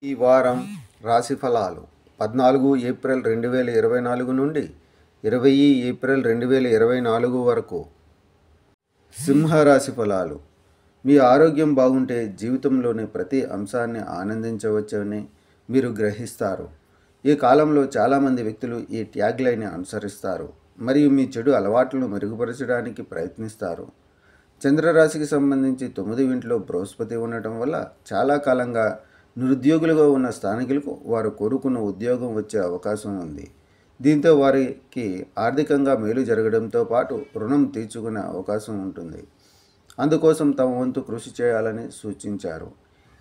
ఈ వారం రాశి ఫలాలు 14 ఏప్రిల్ 2024 నుండి 20 ఏప్రిల్ 2024 వరకు. సింహరాశి ఫలాలు. మీ ఆరోగ్యం బాగుంటే జీవితంలోని ప్రతి అంశాన్ని ఆనందించవచ్చని మీరు గ్రహిస్తారు. ఈ కాలంలో చాలామంది వ్యక్తులు ఈ ట్యాగ్ లైన్ని అనుసరిస్తారు మరియు మీ చెడు అలవాట్లను మెరుగుపరచడానికి ప్రయత్నిస్తారు. చంద్రరాశికి సంబంధించి 9వ ఇంట్లో బృహస్పతి ఉండటం వల్ల చాలా కాలంగా నిరుద్యోగులుగా ఉన్న స్థానికులకు వారు కోరుకున్న ఉద్యోగం వచ్చే అవకాశం ఉంది. దీంతో వారికి ఆర్థికంగా మేలు జరగడంతో పాటు రుణం తీర్చుకునే అవకాశం ఉంటుంది. అందుకోసం తమ వంతు కృషి చేయాలని సూచించారు.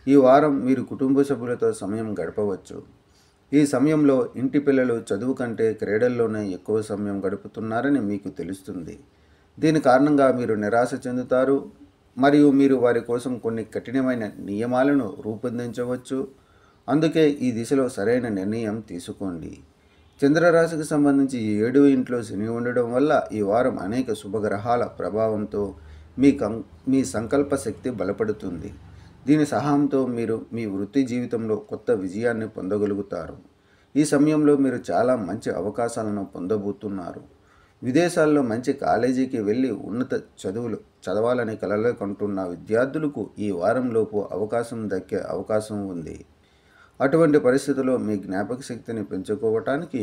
ఈ వారం మీరు కుటుంబ సభ్యులతో సమయం గడపవచ్చు. ఈ సమయంలో ఇంటి పిల్లలు చదువు కంటే క్రీడల్లోనే ఎక్కువ సమయం గడుపుతున్నారని మీకు తెలుస్తుంది. దీని కారణంగా మీరు నిరాశ చెందుతారు మరియు మీరు వారి కోసం కొన్ని కఠినమైన నియమాలను రూపొందించవచ్చు. అందుకే ఈ దిశలో సరైన నిర్ణయం తీసుకోండి. చంద్రరాశికి సంబంధించి 7వ ఇంట్లో శని ఉండడం వల్ల ఈ వారం అనేక శుభగ్రహాల ప్రభావంతో మీ సంకల్ప శక్తి బలపడుతుంది. దీని సహాయంతో మీరు మీ వృత్తి జీవితంలో కొత్త విజయాన్ని పొందగలుగుతారు. ఈ సమయంలో మీరు చాలా మంచి అవకాశాలను పొందబోతున్నారు. విదేశాల్లో మంచి కాలేజీకి వెళ్ళి ఉన్నత చదువులు చదవాలని కలలు కంటున్న విద్యార్థులకు ఈ వారంలోపు అవకాశం దక్కే అవకాశం ఉంది. అటువంటి పరిస్థితుల్లో మీ జ్ఞాపక శక్తిని పెంచుకోవటానికి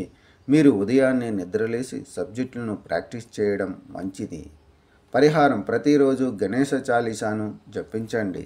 మీరు ఉదయాన్నే నిద్రలేసి సబ్జెక్టులను ప్రాక్టీస్ చేయడం మంచిది. పరిహారం: ప్రతిరోజు గణేశ చాలీసాను జపించండి.